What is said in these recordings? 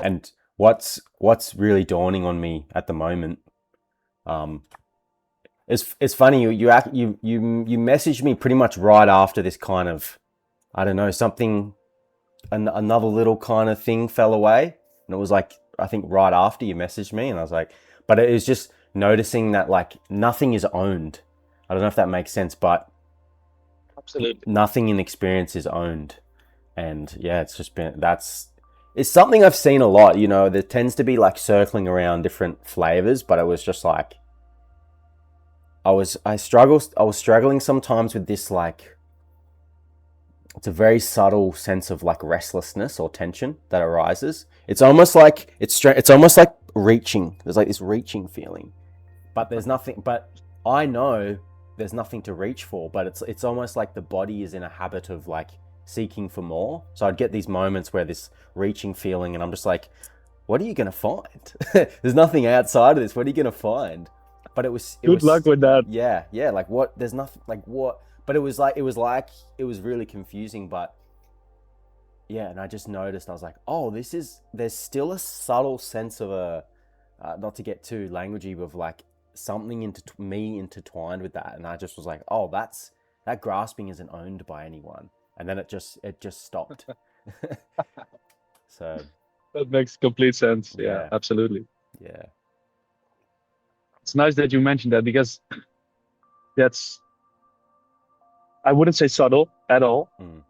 And what's really dawning on me at the moment, um, it's funny, you messaged me pretty much right after this kind of, I don't know, something, another little kind of thing fell away, and it was like, I think right after you messaged me, and I was like, but it was just noticing that like nothing is owned. I don't know if that makes sense, but Absolutely. nothing in experience is owned. And yeah, it's just been, it's something I've seen a lot, you know, there tends to be like circling around different flavors, but it was just like, I was struggling sometimes with this, like, it's a very subtle sense of like restlessness or tension that arises. It's almost like it's almost like reaching. There's like this reaching feeling, but there's nothing. But I know there's nothing to reach for. But it's almost like the body is in a habit of like seeking for more. So I'd get these moments where this reaching feeling, and I'm just like, what are you gonna find? There's nothing outside of this. What are you gonna find? But it Good luck was, with that. yeah, yeah. Like what? There's nothing. Like what? But it was really confusing. But yeah, and I just noticed. I was like, oh, this is. There's still a subtle sense of a, not to get too languagey, but of like something into me intertwined with that, and I just was like, oh, that grasping isn't owned by anyone, and then it just stopped. So That makes complete sense. Yeah, yeah, absolutely. yeah, It's nice that you mentioned that because that's, I wouldn't say subtle at all, mm,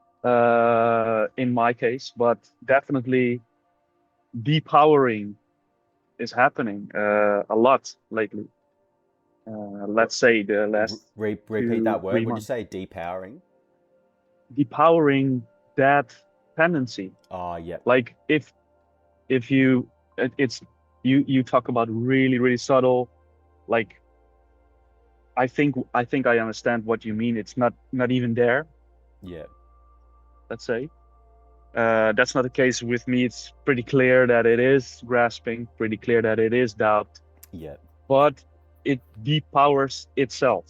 in my case, but definitely depowering is happening a lot lately. Let's say the last repeat two, that word. three Would you months. say depowering? Depowering that tendency. Oh, yep, Like if you, it's, you talk about really, really subtle, like I think I understand what you mean. It's not even there, yep, let's say. That's not the case with me. It's pretty clear that it is grasping, pretty clear that it is doubt, yep. but it depowers itself.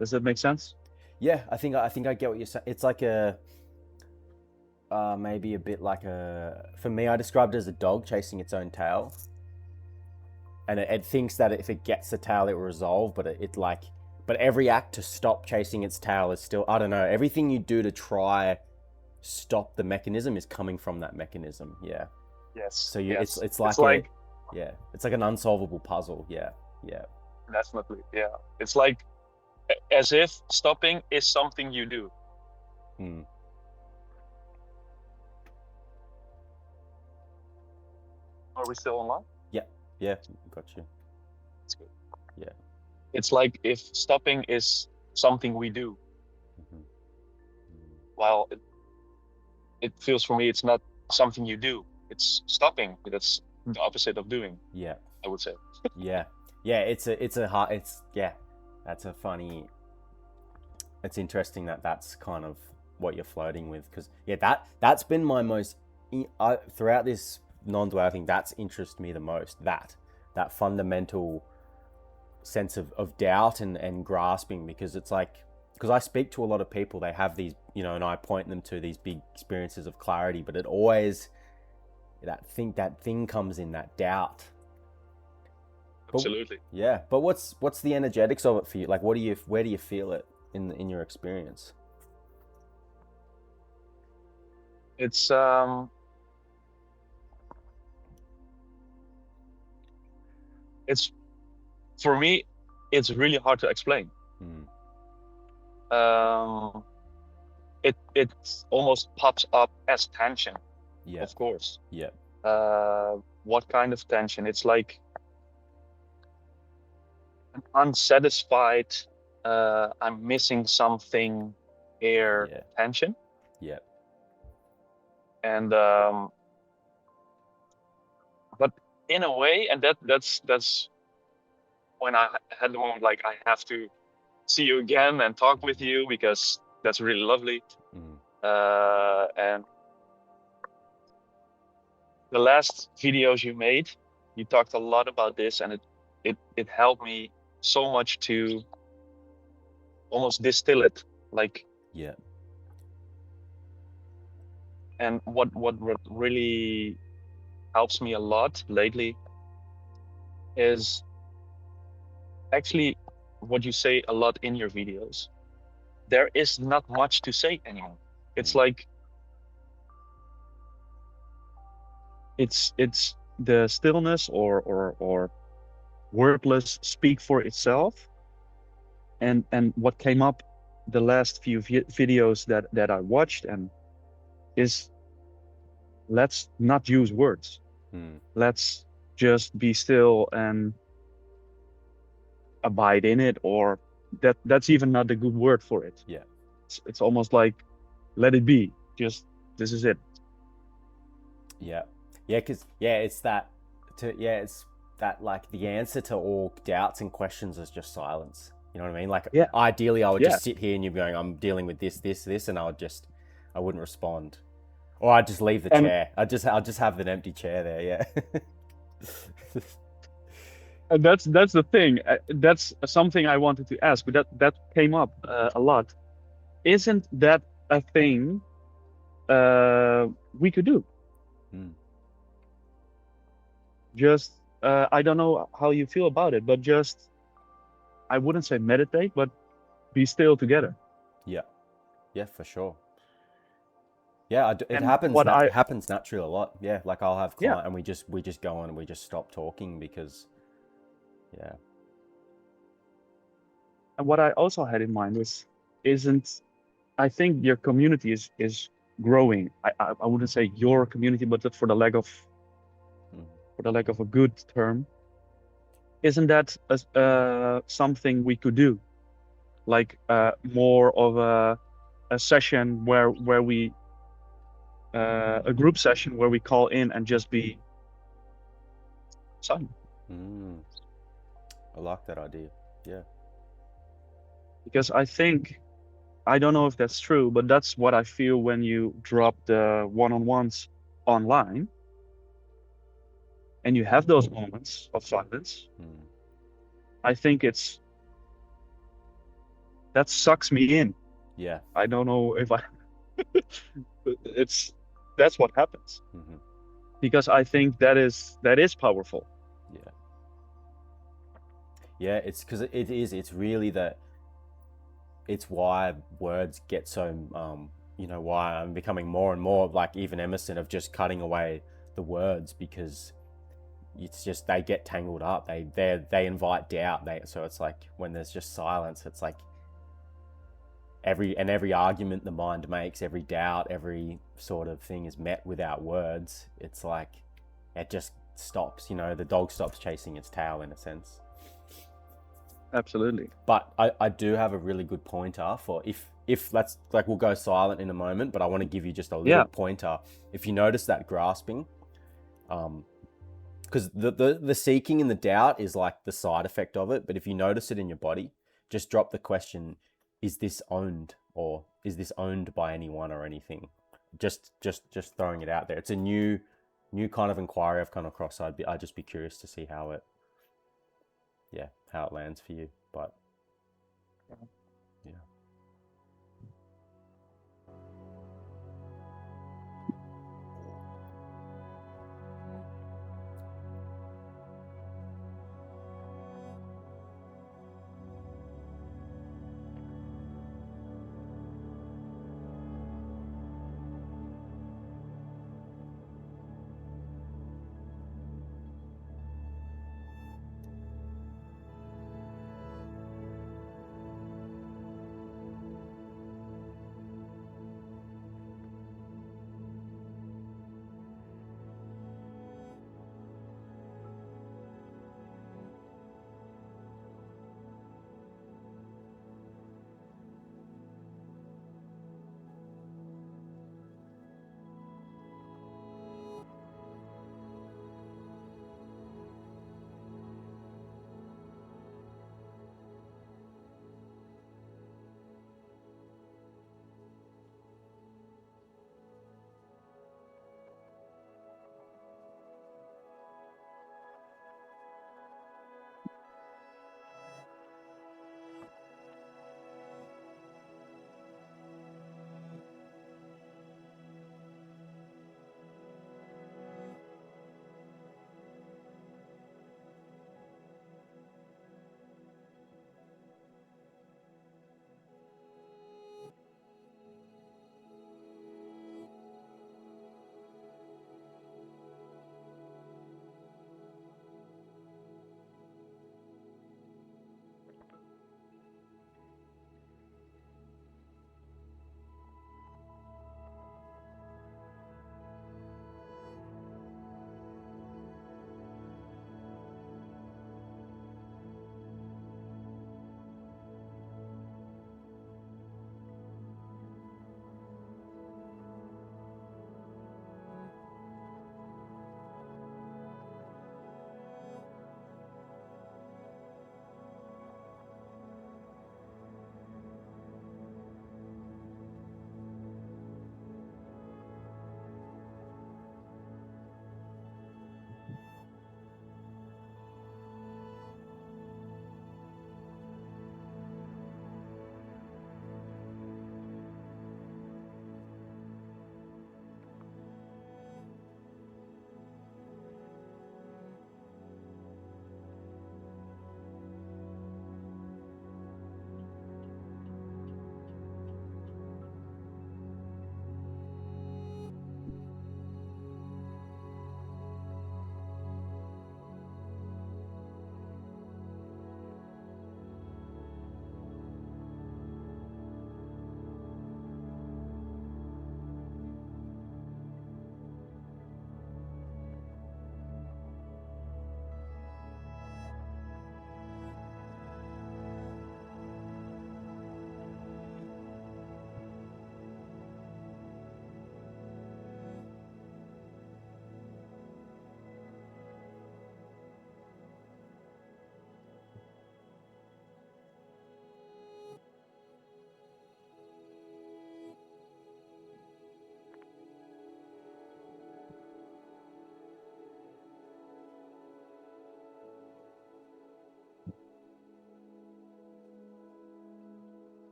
Does that make sense? Yeah, I think I get what you're saying. It's like a, maybe a bit like a. For me, I described it as a dog chasing its own tail, and it thinks that if it gets the tail, it will resolve. But it like, but every act to stop chasing its tail is still. I don't know. Everything you do to try stop the mechanism is coming from that mechanism. Yeah. Yes, So yes. it's It's like a, like, yeah. It's like an unsolvable puzzle. Yeah. Yeah. definitely, yeah. It's like as if stopping is something you do. Mm. Are we still online? Yeah. Yeah. Got you. That's good. Yeah. It's like if stopping is something we do, Mm-hmm. while it feels for me it's not something you do. It's stopping. That's the opposite of doing, Yeah. I would say. Yeah, yeah. It's a hard. It's yeah. That's a funny. It's interesting that that's kind of what you're floating with, because yeah, that's been my most, throughout this non-duality thing. That's interested me the most. That fundamental sense of doubt and grasping, because it's like, because I speak to a lot of people, they have these, you know, and I point them to these big experiences of clarity, but it always, that thing comes in, that doubt. But Absolutely. yeah, but what's the energetics of it for you? Like, where do you feel it in your experience? It's it's for me it's really hard to explain. Mm, Um it almost pops up as tension, yeah, of course. yeah, What kind of tension? It's like an unsatisfied, I'm missing something here yeah, tension. yeah, And but in a way, and that's when I had the moment like I have to see you again and talk with you because that's really lovely. mm, And the last videos you made, you talked a lot about this, and it helped me so much to almost distill it. Like, yeah, and what really helps me a lot lately is actually what you say a lot in your videos. There is not much to say anymore. It's like it's the stillness or wordless speak for itself. And what came up the last few videos that I watched and is, let's not use words. Let's just be still and abide in it, or that's even not a good word for it. Yeah. It's almost like, let it be. Just, this is it. Yeah. Yeah, because it's that like the answer to all doubts and questions is just silence. You know what I mean? Like ideally I would just sit here and you're going, I'm dealing with this, and I wouldn't respond. Or I'd just leave the chair. I'll just have an empty chair there, yeah. And that's the thing. That's something I wanted to ask, but that came up a lot. Isn't that a thing we could do? Just I don't know how you feel about it, but just, I wouldn't say meditate, but be still together. Yeah, for sure. Yeah, it happens naturally a lot. Yeah, like I'll have client and we just go on and we just stop talking because, yeah. And what I also had in mind I think your community is growing. I wouldn't say your community, but for the lack of a good term, isn't that something we could do? Like more of a session where we a group session where we call in and just be silent. I like that idea. Yeah. Because I don't know if that's true, but that's what I feel when you drop the one-on-ones online and you have those moments of silence. I think that sucks me in. Yeah. I don't know if that's what happens. Because I think that is powerful. Yeah. Yeah, it's because it's really that. It's why words get so, why I'm becoming more and more like even Emerson of just cutting away the words, because it's just, they get tangled up. They invite doubt. So it's like when there's just silence, it's like every argument the mind makes, every doubt, every sort of thing is met without words. It's like it just stops. The dog stops chasing its tail in a sense. Absolutely. But I do have a really good pointer for if that's like, we'll go silent in a moment, but I want to give you just a little pointer. If you notice that grasping, because the seeking and the doubt is like the side effect of it. But if you notice it in your body, just drop the question, is this owned, or is this owned by anyone or anything? Just throwing it out there. It's a new kind of inquiry I've come across. I'd just be curious to see how it lands for you. But yeah.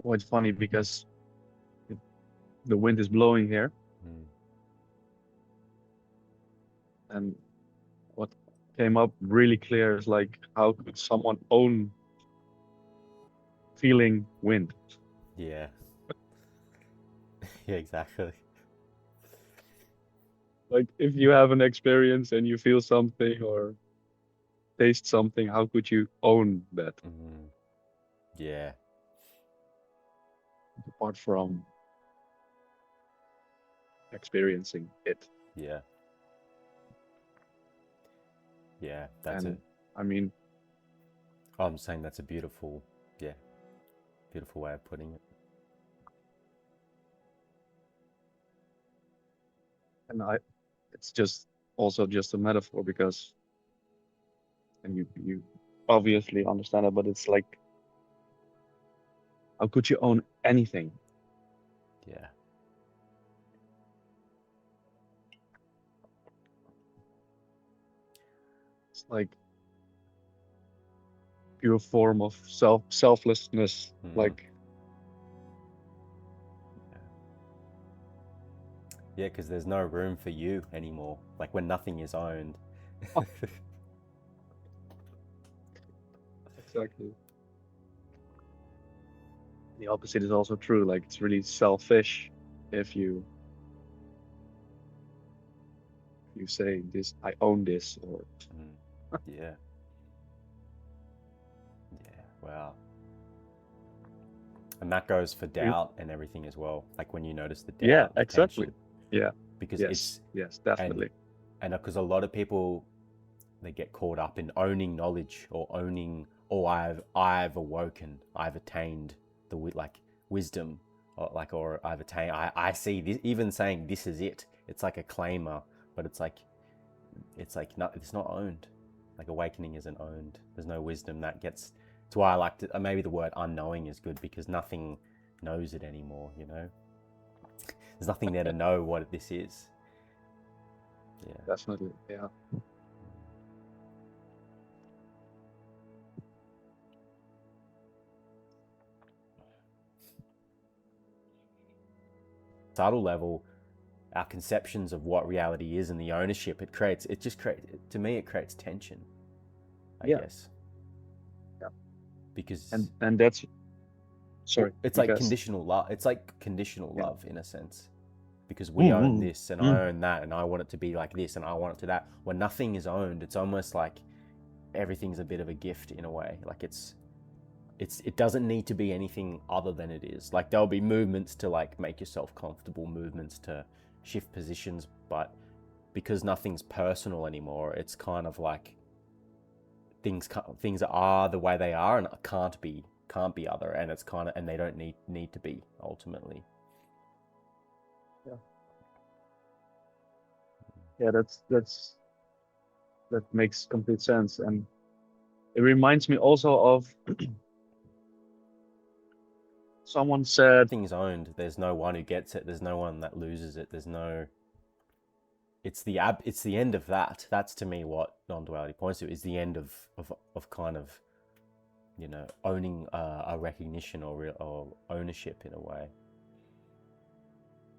Well, it's funny because the wind is blowing here, and what came up really clear is like, how could someone own feeling wind? Yeah. Yeah, exactly. Like, if you have an experience and you feel something or taste something, how could you own that Yeah. apart from experiencing it? Yeah. Yeah. That's it. And I mean, I'm saying that's a beautiful, yeah, beautiful way of putting it. and it's just also just a metaphor because, and you obviously understand it, but it's like, how could you own anything? Yeah. It's like pure form of selflessness. Like, Yeah, because there's no room for you anymore. Like when nothing is owned. exactly. The opposite is also true. Like, it's really selfish if you say this, I own this, or Yeah. Yeah. Wow. And that goes for doubt and everything as well. Like when you notice the yeah, doubt, the exactly. tension, Yeah. because Yes. Yes, and definitely. because a lot of people, they get caught up in owning knowledge or owning, oh, I've awoken, I've attained the like wisdom, or I've attained, I see this. Even saying this is it, it's like a claimer, but it's like not, it's not owned. Like awakening isn't owned. There's no wisdom that gets. That's why I like to. Maybe the word unknowing is good because nothing knows it anymore. You know, there's nothing there to know what this is. Yeah. Definitely. Yeah. Subtle level, our conceptions of what reality is and the ownership it just creates, to me, it creates tension, I Yeah. guess, Yeah. because And that's, sorry, it's like because conditional love. It's like conditional yeah. love in a sense, because we own this and I Mm. own that and I want it to be like this and I want it to that. When nothing is owned, it's almost like everything's a bit of a gift in a way. Like it doesn't need to be anything other than it is. Like there'll be movements to like make yourself comfortable, movements to shift positions, but because nothing's personal anymore, it's kind of like things are the way they are and can't be other, and it's kind of, and they don't need to be ultimately. Yeah. Yeah, that makes complete sense. And it reminds me also of someone said, Things owned, there's no one who gets it, there's no one that loses it, there's no, it's the end of that. That's to me what non-duality points to, is the end of kind of, owning a recognition or ownership in a way.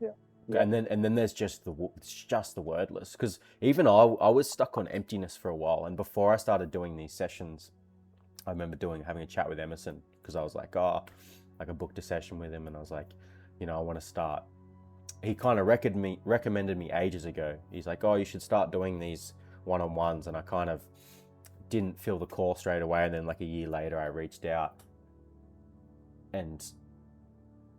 yeah, yeah, And then there's just the wordless, because even I was stuck on emptiness for a while, and before I started doing these sessions, I remember having a chat with Emerson, because I was like, oh, like I booked a session with him and I was like, I want to start. He kind of recommended me ages ago. He's like, oh, you should start doing these one-on-ones, and I kind of didn't feel the call straight away, and then like a year later I reached out, and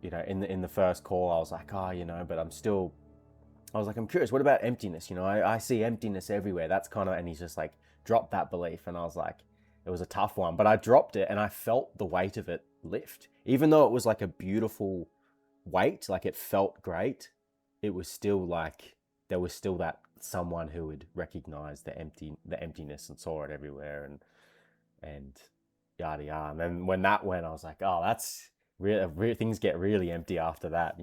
in the first call I was like, oh, but I was like, I'm curious, what about emptiness? I see emptiness everywhere. That's kind of, and he's just like, drop that belief. And I was like, it was a tough one, but I dropped it and I felt the weight of it lift. Even though it was like a beautiful weight, like it felt great, it was still like, there was still that someone who would recognize the emptiness and saw it everywhere, and yada yada. And then when that went, I was like, oh, that's real, things get really empty after that.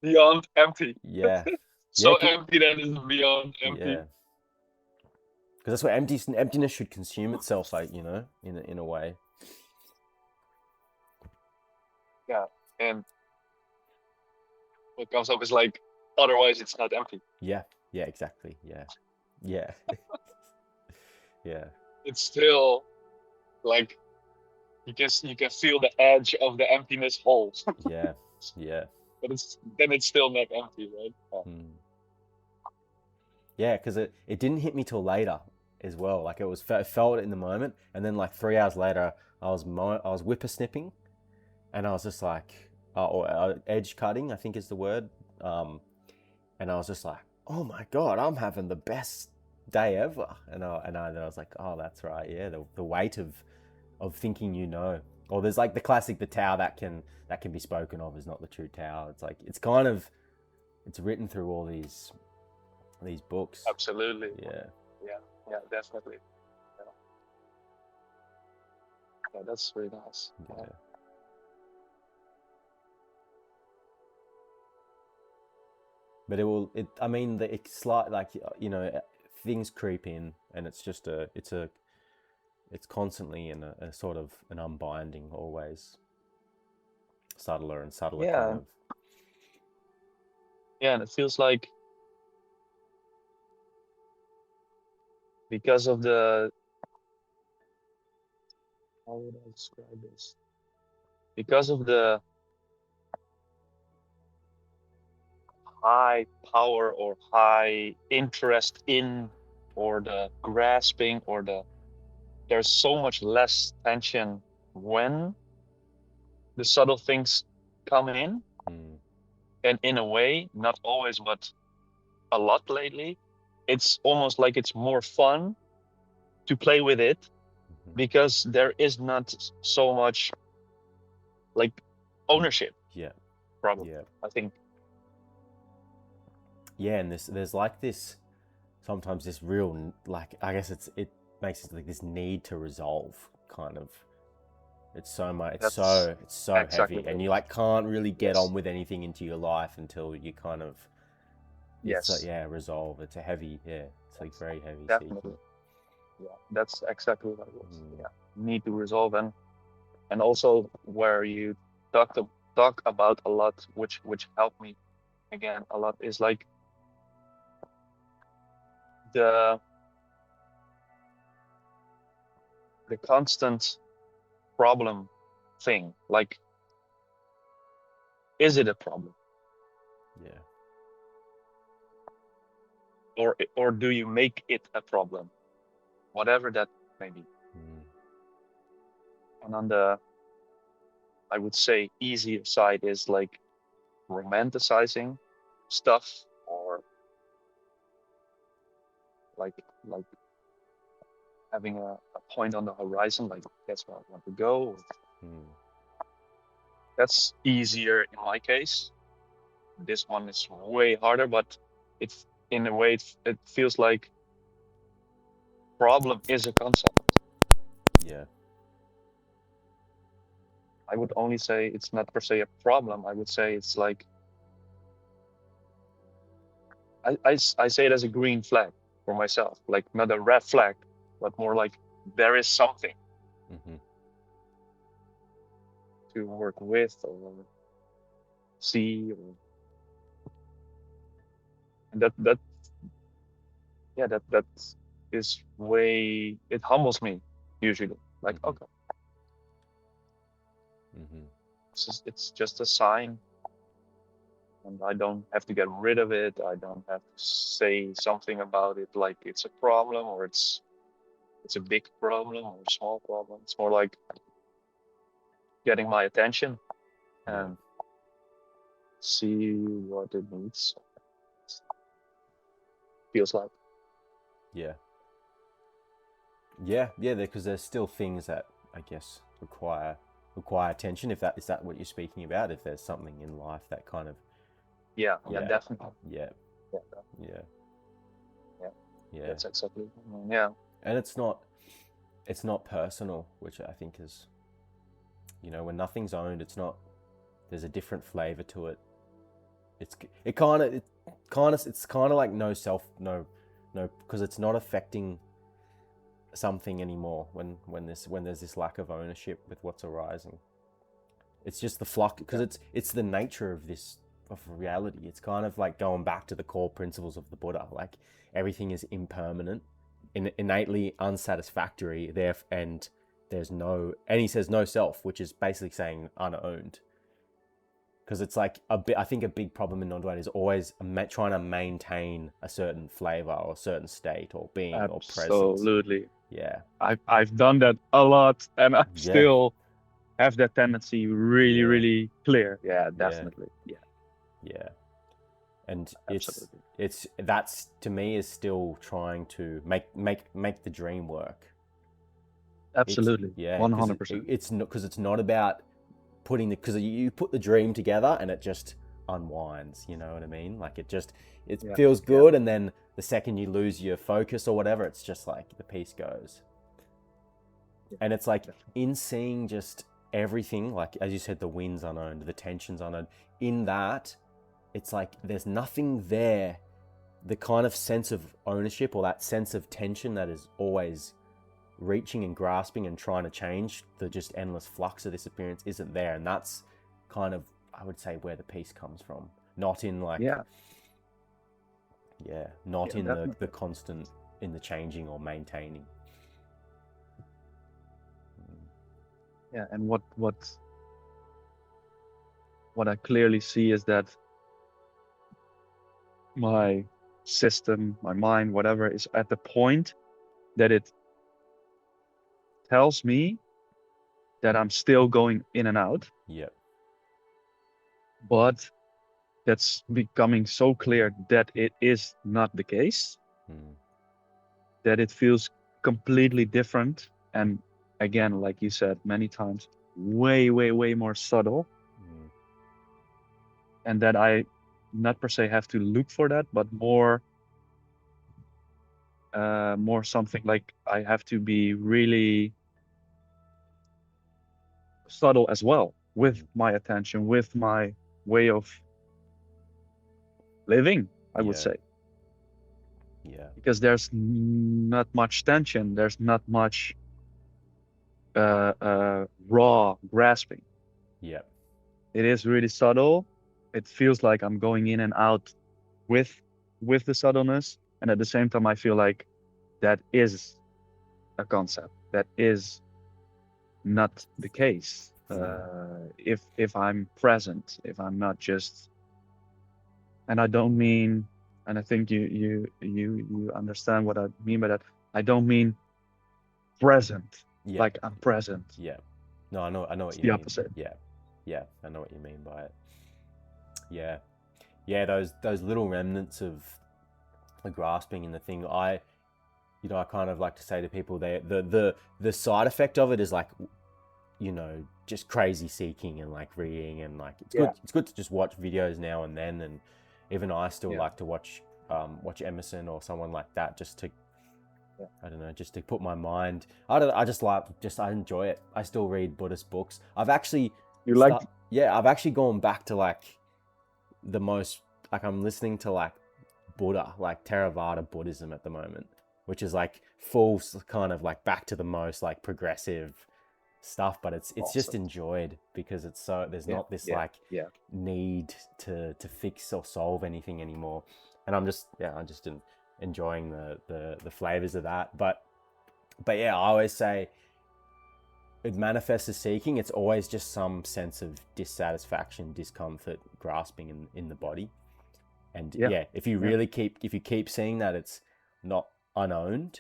beyond empty. Yeah. Yeah. So empty that is beyond empty. Yeah. Because that's what emptiness should consume itself, like, in a way. Yeah, and what comes up is like, otherwise it's not empty. Yeah, yeah, exactly. Yeah, yeah, yeah, It's still like you can feel the edge of the emptiness hole, yeah, yeah. but it's still not empty, right? Mm. Yeah, because it didn't hit me till later as well. Like it was I felt it in the moment, and then like 3 hours later, I was whippersnipping, and I was just like, or edge cutting, I think is the word. And I was just like, oh my god, I'm having the best day ever. Then I was like, oh, that's right, yeah, the weight of thinking, or there's like the classic, the Tao that can be spoken of is not the true Tao. It's like it's written through all these books. Absolutely. Yeah. Yeah, definitely. Yeah, yeah, that's very nice. Yeah. But I mean, it's like, things creep in, and it's just it's constantly in a sort of an unbinding, always subtler and subtler kind Yeah, of. yeah, and it feels like because of the, how would I describe this? Because of the high power or high interest in, or the grasping, or there's so much less tension when the subtle things come in. Mm, And in a way, not always, but a lot lately, it's almost like it's more fun to play with it, mhm. because there is not so much like ownership, Yeah, probably, yeah, I think. yeah. And there's like this sometimes this real, like, I guess it makes it like this need to resolve kind of. It's so much. That's It's so exactly heavy, what and it you is. like can't really get Yes. on with anything into your life until you kind of. It's like, Yes. yeah, resolve. It's a heavy, yeah. It's like Yes. very heavy seeking. Definitely. Yeah. That's exactly what it was. Mm, Yeah. Need to resolve, and also where you talk about a lot, which helped me again a lot, is like the constant problem thing. Like, is it a problem, yeah. or do you make it a problem, whatever that may be? Mm, And on the, I would say, easier side is like romanticizing stuff, or like having a point on the horizon, like that's where I want to go. mm, That's easier in my case. This one is way harder, but it's, in a way, it feels like problem is a concept. yeah. I would only say it's not per se a problem. I would say it's like, I say it as a green flag for myself, like not a red flag, but more like there is something Mm-hmm. to work with or see, or, and that yeah, that is way, it humbles me usually. Like, Mm-hmm. okay, Mm-hmm. it's just a sign, and I don't have to get rid of it. I don't have to say something about it like it's a problem, or it's a big problem or a small problem. It's more like getting my attention Yeah. and see what it needs. Feels like. Yeah. Yeah, yeah, because there's still things that I guess require attention. If that is that what you're speaking about, if there's something in life that kind of, Yeah, yeah, yeah, definitely. yeah, Yeah, yeah, yeah, yeah, that's exactly. Yeah, and it's not personal, which I think is, when nothing's owned, it's not. There's a different flavor to it. It's kind of like no, because it's not affecting something anymore when there's this lack of ownership with what's arising. It's just the flux, because it's the nature of this, of reality. It's kind of like going back to the core principles of the Buddha. Like everything is impermanent, innately unsatisfactory. There and there's no, and he says no self, which is basically saying unowned. Because it's like I think a big problem in non-duality is always trying to maintain a certain flavor or a certain state or being or presence. Absolutely. Yeah. I've done that a lot, and I Yeah. still have that tendency really, Yeah. really clear. Yeah, Yeah. definitely. Yeah. Yeah. And Absolutely. it's that's to me is still trying to make the dream work. Absolutely. Yeah, 100%. it's not about putting the, because you put the dream together and it just unwinds, you know what I mean? Like it Yeah. feels Yeah. good, and then the second you lose your focus or whatever, it's just like the piece goes. Yeah, and it's like definitely. in seeing just everything, like as you said, the winds unowned, the tensions unowned, in that it's like there's nothing there. The kind of sense of ownership or that sense of tension that is always reaching and grasping and trying to change the just endless flux of this appearance isn't there. And that's kind of, I would say, where the peace comes from. Not in like, Yeah. not Yeah, in the definitely. constant, in the changing or maintaining. Yeah, and what I clearly see is that my system, my mind, whatever, is at the point that it tells me that I'm still going in and out, Yep. but that's becoming so clear that it is not the case, that it feels completely different. And again, like you said many times, way, way, way more subtle. And that I not per se have to look for that, but more something like I have to be really subtle as well with my attention, with my way of living, I would Yeah. say. Yeah. Because there's not much tension, there's not much raw grasping. Yep. It is really subtle. It feels like I'm going in and out with the subtleness, and at the same time, I feel like that is a concept. That is not the case. If I'm present, if I'm not just, and I don't mean, and I think you understand what I mean by that. I don't mean present, Yeah. like I'm present. Yeah. No, I know what It's you the mean. opposite. Yeah. Yeah, I know what you mean by it. Yeah. Yeah, those little remnants of the grasping and the thing, I kind of like to say to people, the side effect of it is like, just crazy seeking and like reading, and like Yeah, it's good to just watch videos now and then, and even I still yeah, like to watch Emerson or someone like that, just to, yeah. I don't know, just to put my mind. I enjoy it. I still read Buddhist books. I've actually You like, I've actually gone back to like the most, like I'm listening to like Buddha, like Theravada Buddhism at the moment, which is like full kind of like back to the most like progressive stuff, but it's just awesome. enjoyed because it's so, there's Yeah, not this yeah, like yeah. need to fix or solve anything anymore. And I'm just enjoying the flavors of that. But yeah, I always say it manifests as seeking. It's always just some sense of dissatisfaction, discomfort, grasping in the body. And Yeah, yeah, if you yeah. really keep seeing that it's not unowned,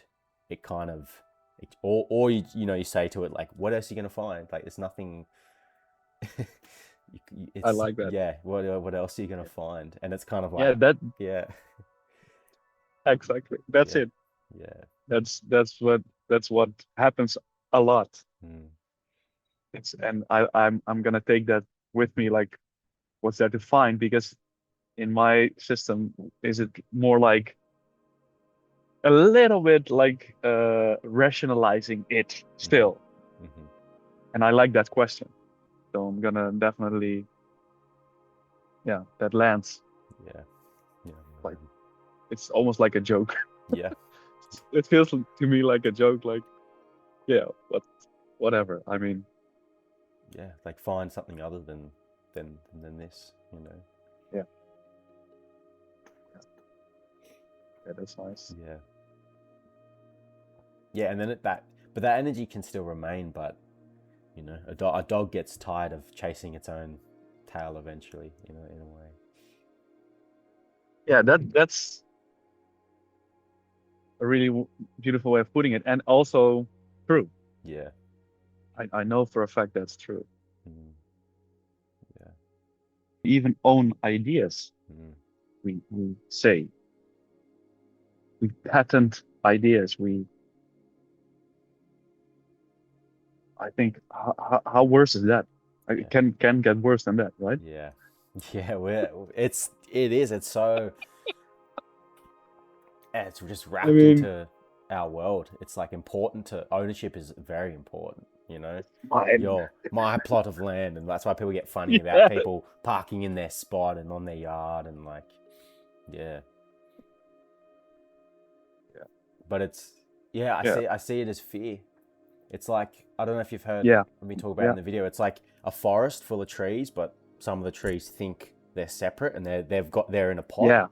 it kind of, or you say to it like, what else are you gonna find? Like there's nothing. I It's, like that. yeah. What else are you gonna Yeah, find? And it's kind of like, yeah, that yeah, exactly. That's yeah, it. yeah, That's what happens a lot. mm, And I'm gonna take that with me, like what's there to find, because in my system, is it more like a little bit like rationalizing it still? mm-hmm, And I like that question. So I'm gonna definitely, yeah, that lands. yeah, yeah, Like it's almost like a joke. yeah, It feels to me like a joke, like, yeah, but whatever. I mean, yeah, like find something other than this, you know. Yeah. Yeah, that's nice. Yeah. Yeah, and then but that energy can still remain, but you know, a dog gets tired of chasing its own tail eventually, you know, in a way. Yeah, that's a really beautiful way of putting it, and also true. Yeah. I know for a fact that's true. Mm. Yeah. We even own ideas. Mm. We say we patent ideas. I think how worse is that? Yeah. It can get worse than that, right? Yeah. Yeah, it's so it's just I wrapped mean, into our world. It's like important to ownership is very important, you know. mine. My plot of land, and that's why people get funny about Yeah. people parking in their spot and on their yard and like, yeah. Yeah. But it's yeah, Yeah. I see it as fear. It's like, I don't know if you've heard Yeah. me talk about it Yeah. in the video. It's like a forest full of trees, but some of the trees think they're separate and they're in a pot. Yeah.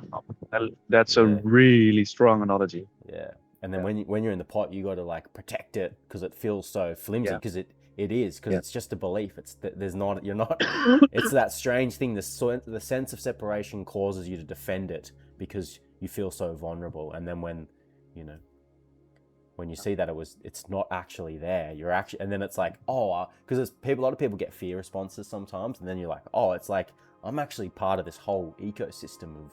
That's a Yeah, really strong analogy. yeah. And then Yeah. when you're in the pot, you got to like protect it because it feels so flimsy. Yeah. Because it is, because Yeah. it's just a belief. There's not, you're not. It's that strange thing. The sense of separation causes you to defend it because you feel so vulnerable. And then when, you know, when you see that it's not actually there, you're actually, and then it's like, oh, because a lot of people get fear responses sometimes, and then you're like, oh, it's like I'm actually part of this whole ecosystem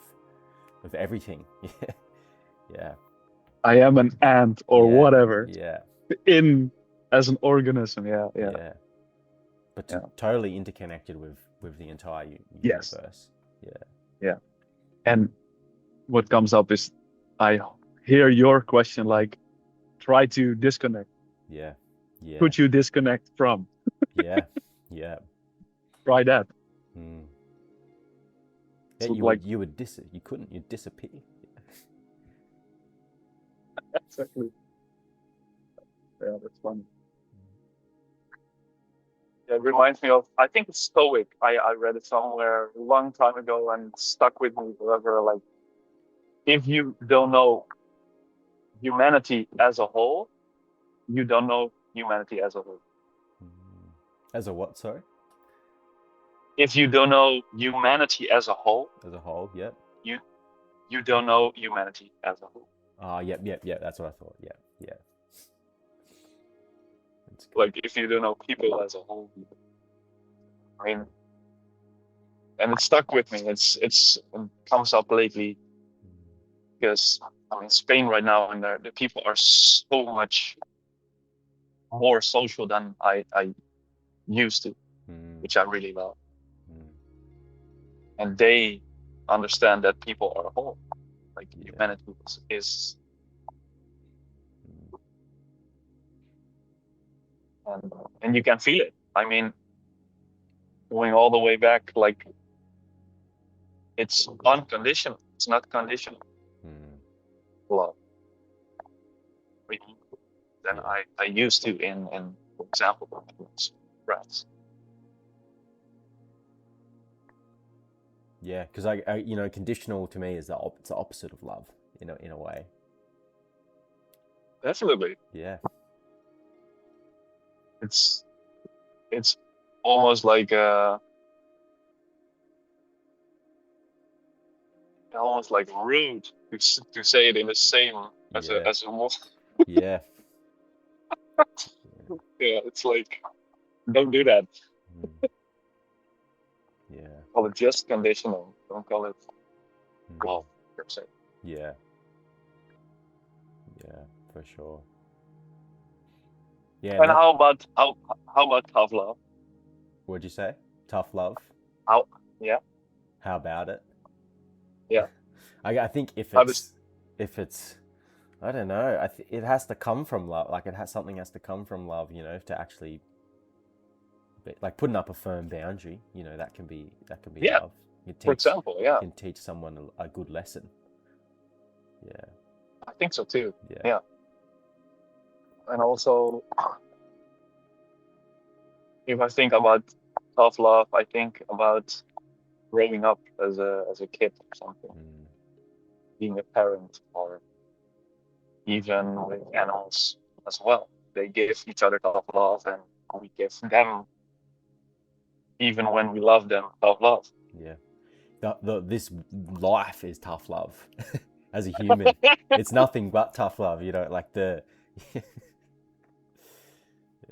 of everything. Yeah. I am an ant or Yeah. whatever Yeah. in as an organism. Yeah. Yeah. Yeah. But Yeah. totally interconnected with the entire Yes. universe. Yeah. Yeah. And what comes up is I hear your question like try to disconnect. Yeah. Yeah. Could you disconnect from? Yeah. Yeah. Try that. Mm. Yeah, So like you couldn't, you'd disappear. exactly. Yeah, that's funny. Yeah, it reminds me of I think it's Stoic. I read it somewhere a long time ago and it stuck with me forever. Like if you don't know humanity as a whole, you don't know humanity as a whole. As a what, sorry? If you don't know humanity as a whole, As a whole, yep. you don't know humanity as a whole. Yep. That's what I thought. Yeah. Yeah. Like if you don't know people as a whole, I mean, and it stuck with me. It comes up lately because I'm in Spain right now, and the people are so much more social than I used to, which I really love. And they understand that people are whole, like humanity is. And you can feel it. I mean, going all the way back, like it's unconditional. It's not conditional love. Really, than I used to in for example, friends. Yeah, because I you know, conditional to me is it's the opposite of love in a way. Definitely. Yeah. It's almost like rude to say it in the same as a more. Yeah. Yeah, it's like don't do that. Yeah. Call it just conditional. Don't call it love per se. Yeah. Yeah, for sure. Yeah. And how about tough love? What'd you say? Tough love? Yeah. How about it? Yeah. I think if it's I don't know. It has to come from love. Like something has to come from love, you know, to actually like putting up a firm boundary. You know, that can be love. For example, yeah. You can teach someone a good lesson. Yeah. I think so too. Yeah. Yeah. And also, if I think about tough love, I think about growing up as a kid or something, Mm. being a parent, or even with animals as well. They give each other tough love, and we give them, even when we love them, tough love. Yeah. This life is tough love. As a human, it's nothing but tough love. You know, like the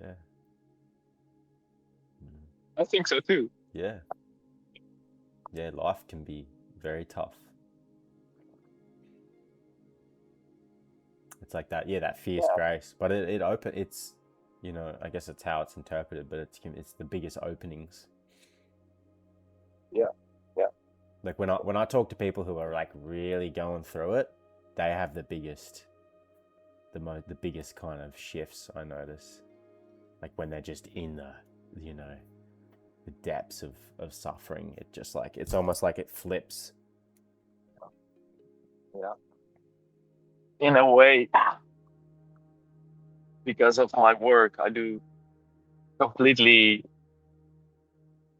yeah. Mm. I think so too. Yeah. Yeah, life can be very tough. It's like that, yeah, that fierce Yeah, grace. But it's, you know, I guess it's how it's interpreted, but it's the biggest openings. yeah, yeah. Like when I talk to people who are like really going through it, they have the biggest kind of shifts, I notice. Like when they're just in the, you know, the depths of suffering. It just like it's almost like it flips. Yeah. In a way, because of my work, I do completely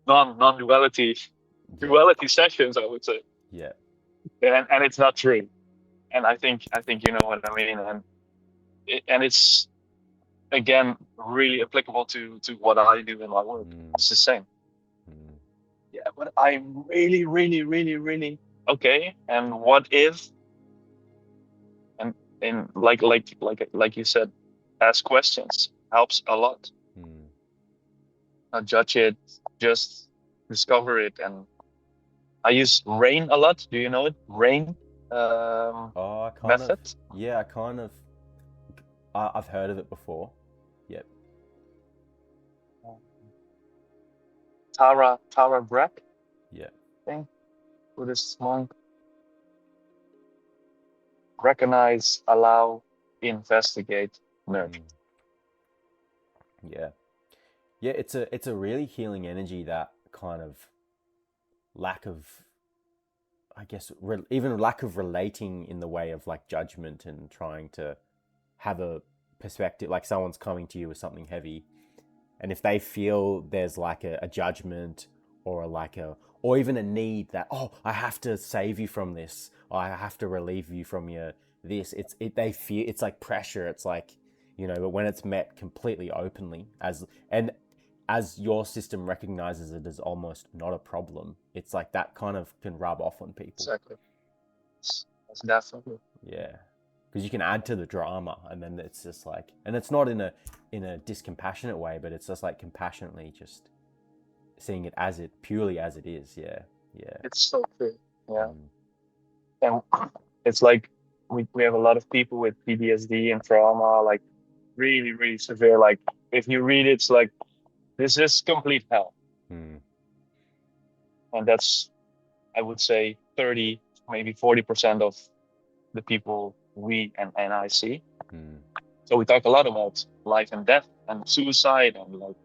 non-duality Yeah. duality sessions, I would say, Yeah. and it's not true. And I think you know what I mean, and it's again really applicable to what I do in my work. Mm, It's the same. mm, Yeah, but I'm really, really, really, really okay. And what if, and like you said, ask questions helps a lot. mm. Not judge it, just discover it. And I use rain a lot. Do you know it? Rain Oh, I kind of, method. yeah, I kind of, I've heard of it before. Yep. Tara Brach, Yeah. I think, Buddhist monk. Recognize, allow, investigate, nurture. Mm, yeah. Yeah. It's a really healing energy, that kind of lack of, I guess, even lack of relating in the way of like judgment and trying to have a perspective. Like someone's coming to you with something heavy, and if they feel there's like a judgment or like a or even a need that, oh, I have to save you from this, or I have to relieve you from your this, they feel it's like pressure. It's like, you know, but when it's met completely openly, as your system recognizes it as almost not a problem, it's like that kind of can rub off on people. Exactly. That's definitely. Yeah, because you can add to the drama, and then it's just like, and it's not in a discompassionate way, but it's just like compassionately just seeing it as it purely as it is. Yeah, yeah. It's so true. Yeah. Mm, And it's like we have a lot of people with PTSD and trauma, like really, really severe. Like if you read it, it's like this is complete hell. mm, And that's, I would say, 30, maybe 40% of the people we and I see. mm, So we talk a lot about life and death and suicide and like,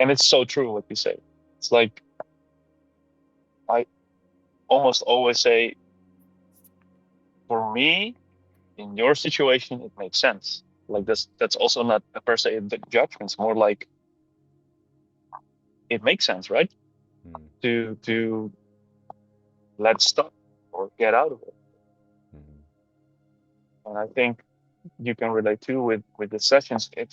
and it's so true what you say. It's like I almost always say, for me, in your situation, it makes sense. Like that's also not a per se the judgment. It's more like it makes sense, right? mm, To let stop or get out of it. mm. And I think you can relate too with the sessions. If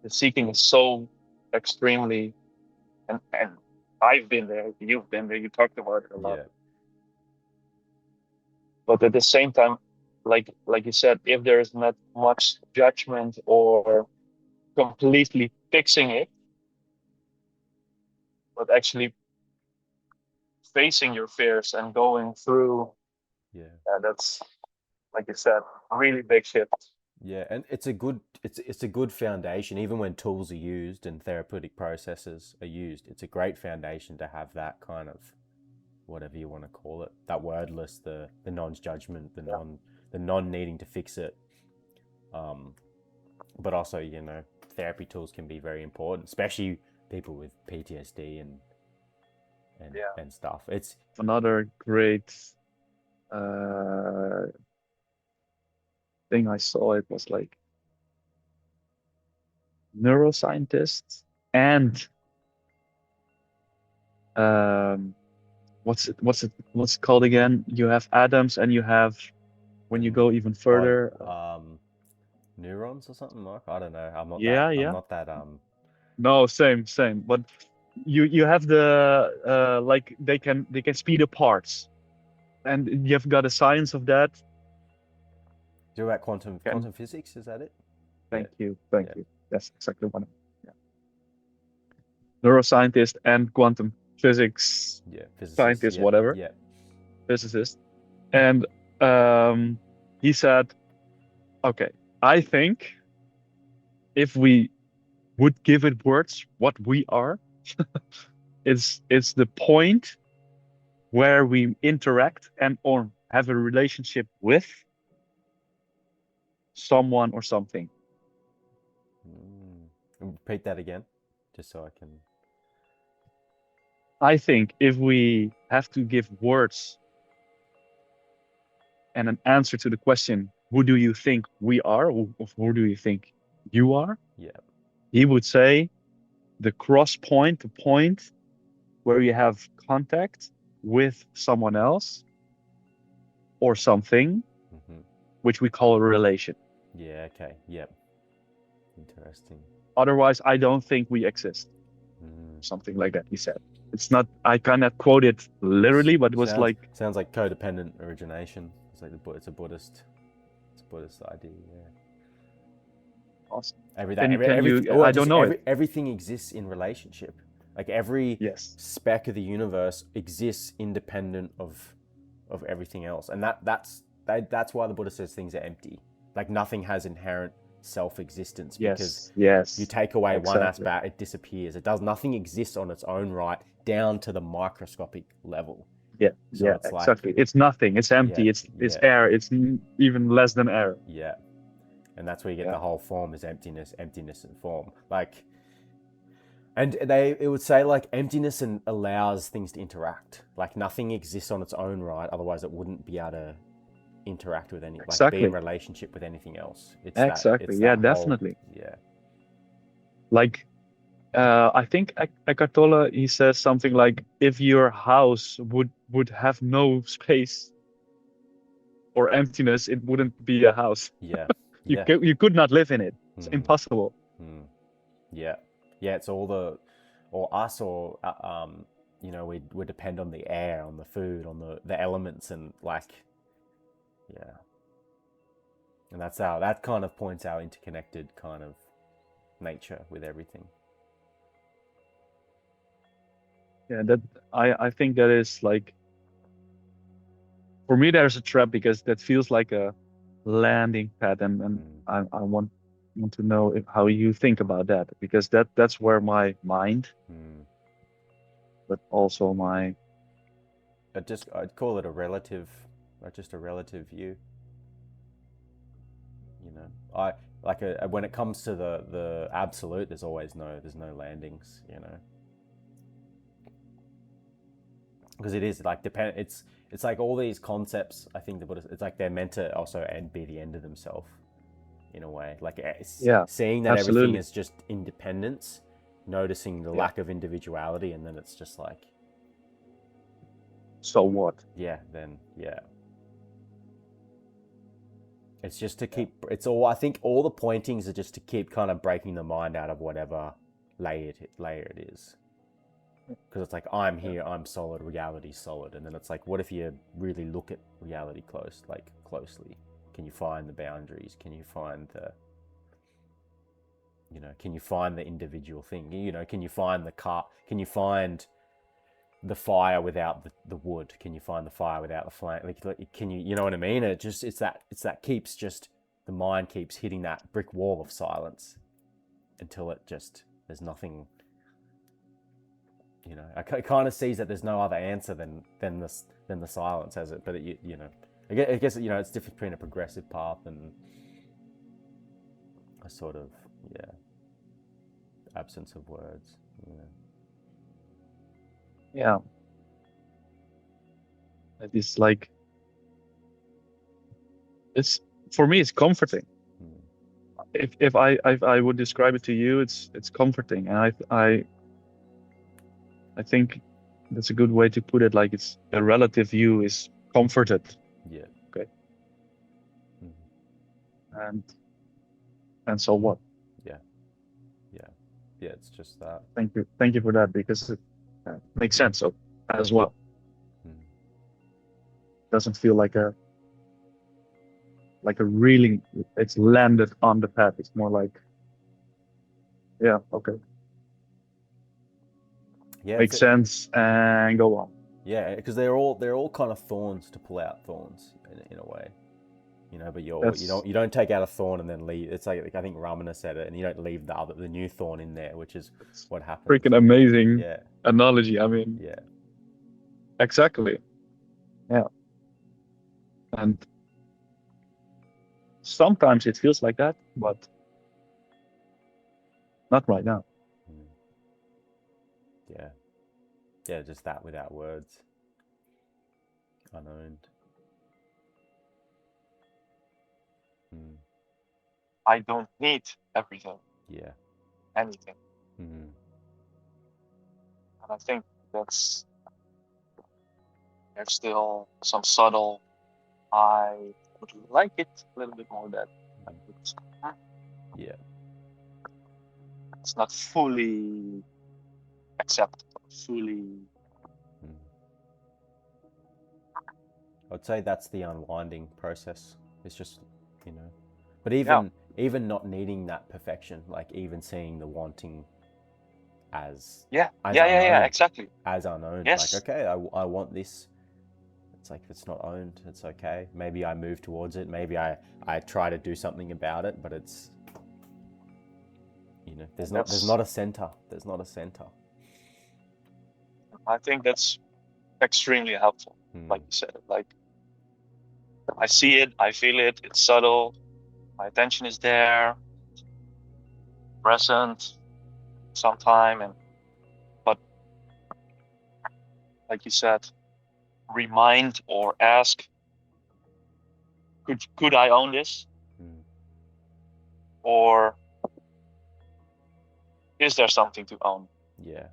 the seeking is so extremely, and I've been there, you've been there, you talked about it a lot. Yeah, But at the same time, like you said, if there is not much judgment or completely fixing it, but actually facing your fears and going through, yeah, that's like you said, really big shift. yeah. And it's a good foundation. Even when tools are used and therapeutic processes are used, it's a great foundation to have that kind of, whatever you want to call it, that wordless, the non-judgment, Yeah, the non needing to fix it. Um, but also, you know, therapy tools can be very important, especially people with PTSD yeah. and stuff. It's Another great uh, thing I saw, it was like neuroscientist and um, what's it called again? You have atoms and you have when you And go even further. neurons or something, Mark. I don't know. I'm not that. Yeah, I'm yeah. not that. No, same. But you have the like they can speed up parts, and you've got a science of that. Do about quantum Can physics? Is that it? Yeah, Thank you, thank yeah, you. That's exactly what. Yeah. Neuroscientist and quantum physics yeah. Physicists. scientist, Yeah, whatever, yeah. physicist, and he said, okay, I think if we would give it words, what we are, it's the point where we interact and or have a relationship with someone or something. Repeat that again, just so I can. I think if we have to give words and an answer to the question, who do you think we are? Or who do you think you are? Yeah. He would say the cross point, the point where you have contact with someone else or something, Mm-hmm. which we call a relation. Yeah. Okay. Yep. Interesting. Otherwise, I don't think we exist. Mm. Something like that, he said. It's not, I cannot quote it literally, but it was Sounds like, sounds like codependent origination. It's like it's a Buddhist idea. Yeah. awesome. Everything. Oh, I don't know it. everything exists in relationship. Like every Yes. speck of the universe exists independent of everything else, and that's why the Buddha says things are empty. Like nothing has inherent self-existence because Yes. you Yes. take away one Exactly. aspect, it disappears. It does nothing exists on its own right down to the microscopic level. Yeah. So Yeah. it's like, Exactly. It's nothing. It's yeah, empty. It's yeah, air. It's even less than air. yeah, and that's where you get Yeah. the whole form is emptiness and form. Like, and it would say like emptiness and allows things to interact. Like nothing exists on its own right, otherwise it wouldn't be able to interact with like be in Exactly. relationship with anything else. Exactly. It's Yeah. that whole, Definitely. yeah. Like, I think Eckhart Tolle, he says something like, if your house would have no space or emptiness, it wouldn't be a house. Yeah, You yeah, you could not live in it. It's mm, impossible. mm, yeah, yeah. It's all or us, or we depend on the air, on the food, on the elements, and like, yeah, and that kind of points our interconnected kind of nature with everything. Yeah, that I think that is like, for me there's a trap because that feels like a landing pad, and Mm, I want to know how you think about that, because that's where my mind, mm. but also my I'd call it a relative, just a relative view. I like when it comes to the absolute, there's no landings. Because it is like depend. It's like all these concepts. I think the Buddhist, it's like they're meant to also be the end of themselves in a way. Like yeah, seeing that everything absolutely. is just independence, noticing the Yeah. lack of individuality, and then it's just like, So what? yeah, then yeah. It's just to Yeah. keep. It's all. I think all the pointings are just to keep kind of breaking the mind out of whatever layer it is. Because it's like I'm Yeah. here, I'm solid, reality's solid, and then it's like, what if you really look at reality closely? Can you find the boundaries? Can you find can you find the individual thing? Can you find the car? Can you find the fire without the wood? Can you find the fire without the flame? Like can you know what I mean? It's that keeps just the mind keeps hitting that brick wall of silence until it just there's nothing. It kind of sees that there's no other answer than the silence has it. But I guess it's different between a progressive path and a sort of yeah absence of words. Yeah. It is like, it's for me it's comforting. Mm. if I would describe it to you, it's comforting, and I think that's a good way to put it. Like, it's a relative view is comforted. Yeah. Okay. Mhm. And so what? Yeah. Yeah. Yeah. It's just that. Thank you for that, because it makes sense as well. Mm. Doesn't feel like a really, it's landed on the path. It's more like, yeah, okay, Yeah. makes sense, and go on. Yeah, because they're all kind of thorns to pull out thorns in a way, But That's you don't take out a thorn and then leave. It's like I think Ramana said it, and you don't leave the new thorn in there, which is what happens. freaking amazing Yeah, analogy. I mean, yeah, exactly. Yeah. And sometimes it feels like that, but not right now. mm, yeah, yeah. Just that without words, unowned. Mm, I don't need everything, yeah. anything. Mm, And I think that's there's still some subtle. I would like it a little bit more that yeah. it's not fully accepted, fully. Mm. I'd say that's the unwinding process. It's just, you know, but Yeah. even not needing that perfection, like even seeing the wanting as Yeah. as Yeah. Yeah. Yeah. unowned, Exactly. as unowned. Like, Yes. okay, I want this. It's like if it's not owned, it's okay. Maybe I move towards it. Maybe I try to do something about it, but it's there's That's. not a center. There's not a center. I think that's extremely helpful. Hmm. Like you said, like I see it, I feel it. It's subtle. My attention is there, present, sometime, and but like you said, remind or ask, could I own this, Hmm. or is there something to own? Yeah.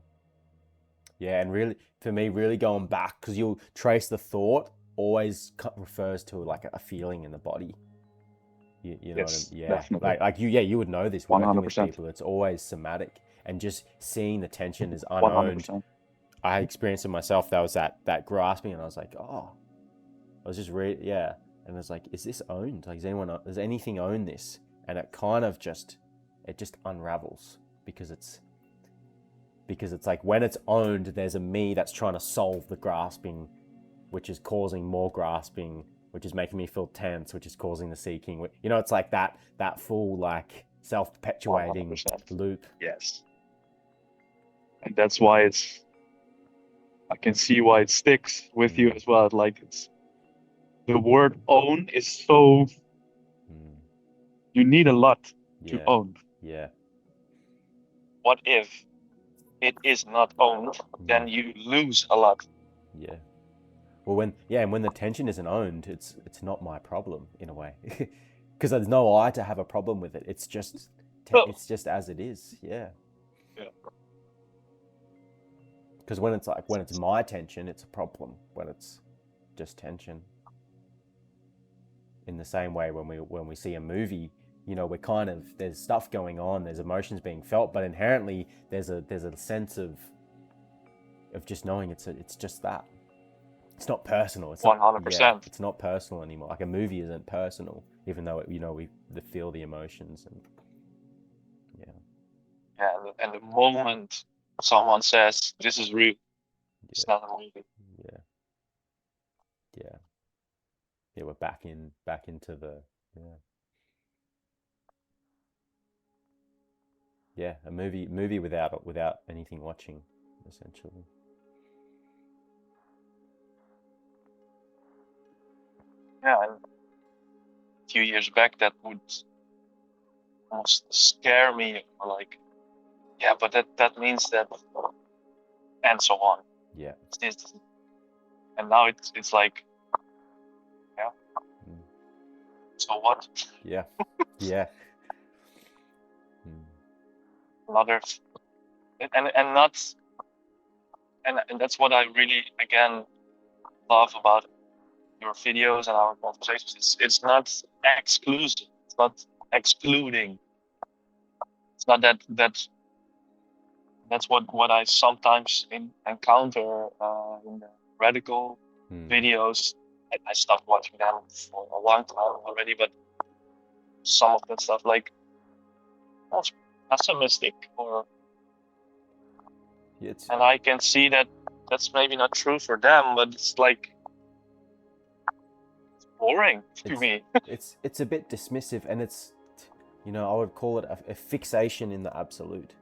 Yeah, and really, for me, really going back because you'll trace the thought always refers to like a feeling in the body. You know what I mean? Yes, Yeah, definitely, you would know this working with 100%, people. It's always somatic, and just seeing the tension is unowned. 100%. I experienced it myself. That was that grasping, and I was like, oh, I was just yeah, and I was like, is this owned? Like, does anything own this? And it kind of it just unravels because it's like when it's owned, there's a me that's trying to solve the grasping, which is causing more grasping, which is making me feel tense, which is causing the seeking. It's like that full like self-perpetuating 100%. loop. Yes, and that's why I can see why it sticks with you Mm, as well. Like, it's the word own is so, mm, you need a lot to yeah, own. yeah, What if it is not owned? mm, Then you lose a lot. yeah. Well, when the tension isn't owned, it's not my problem in a way, because there's no I to have a problem with it. Oh, It's just as it is. Yeah. yeah. Because when it's my tension, it's a problem. When it's just tension. In the same way, when we see a movie, we're kind of there's stuff going on, there's emotions being felt, but inherently there's a sense of just knowing it's just that. It's not personal. It's not. Yeah, 100%. it's not personal anymore. Like a movie isn't personal, even though we feel the emotions and yeah, Yeah, and the moment someone says this is real, it's yeah, not a movie. yeah, yeah, yeah. We're back into the yeah. Yeah, a movie without anything watching, essentially. Yeah, and a few years back that would almost scare me, or like, yeah, but that means that, and so on. Yeah. It's this, and now it's like, yeah. Mm. So what? Yeah. Yeah. another, and not, and that's what I really again love about your videos and our conversations. It's not exclusive. It's not excluding. It's not that that's what I sometimes encounter in the radical videos. I stopped watching them for a long time already, but some of that stuff, like, was pessimistic, or and I can see that that's maybe not true for them, but it's like it's boring to me. It's a bit dismissive, and it's, you know, I would call it a fixation in the absolute.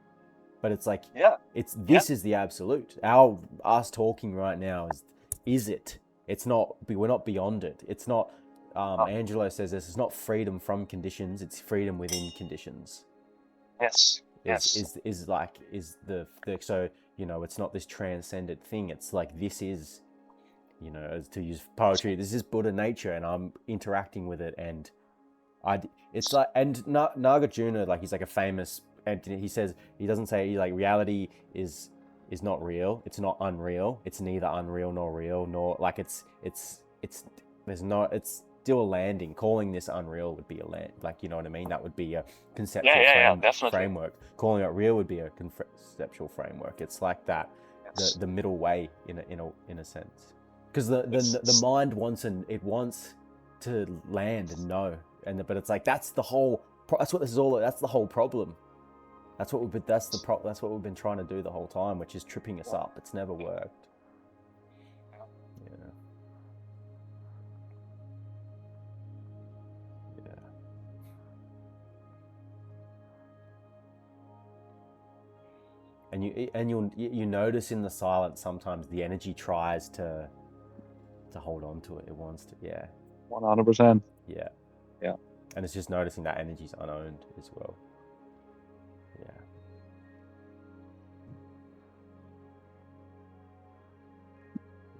But it's like, this is the absolute. Us talking right now is it? It's not. We're not beyond it. It's not. Angelo says this. It's not freedom from conditions. It's freedom within conditions. Yes. Is the so, you know, it's not this transcendent thing. It's like, this is, you know, as to use poetry, this is Buddha nature, and I'm interacting with it, and it's like, and Nagarjuna, like, he's like a famous. He says, he doesn't say, like, reality is not real. It's not unreal. It's neither unreal nor real, nor, like, it's there's no, it's still a landing. Calling this unreal would be a land, like, you know what I mean? That would be a conceptual framework. Calling it real would be a conceptual framework. It's like that, the middle way in a sense, because the mind wants to land and know, but it's like, that's the whole. That's what this is all. That's the whole problem. That's what we've been trying to do the whole time, which is tripping us up. It's never worked. And you notice in the silence sometimes the energy tries to hold on to it. It wants to, 100%. Yeah. And it's just noticing that energy's unowned as well.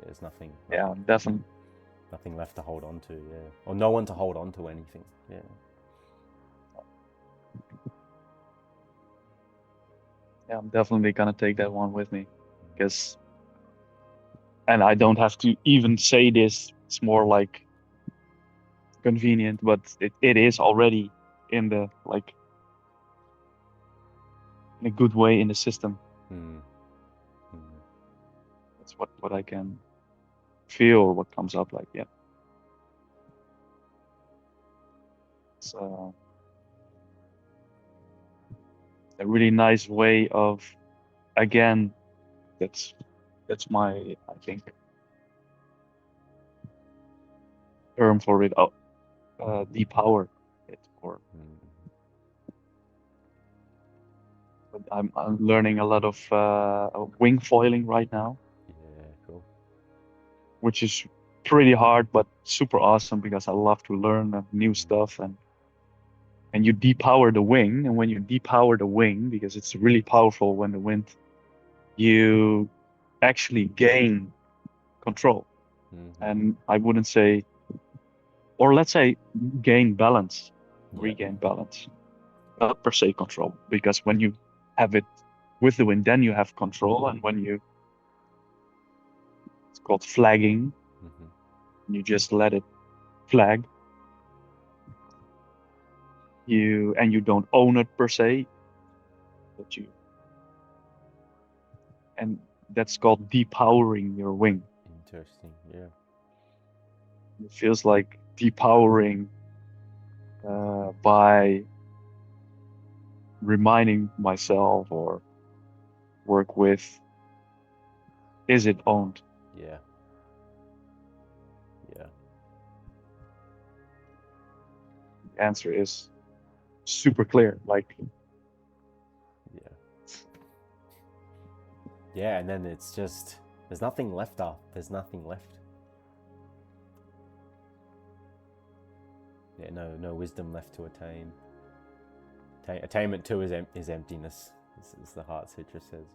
There's nothing. Definitely. Nothing left to hold on to, or no one to hold on to anything. I'm definitely gonna take that one with me, and I don't have to even say this. It's more like convenient, but it is already in the, like, in a good way in the system. That's what I can feel, what comes up, like, it's a really nice way of, again, that's my, I think, term for it, depower it, or but I'm learning a lot of wing foiling right now. Cool. Which is pretty hard, but super awesome, because I love to learn new stuff, and you depower the wing, and when you depower the wing, because it's really powerful when the wind, you actually gain control. And I wouldn't say, or let's say, gain balance, regain balance, not per se control, because when you have it with the wind, then you have control, and when it's called flagging, you just let it flag, you don't own it per se, but and that's called depowering your wing. Interesting. It feels like depowering by reminding myself, or work with, is it owned? The answer is super clear, like, and then it's just, there's nothing left up. There's nothing left. No wisdom left to attain. Attainment too is emptiness, as the Heart Sutra says.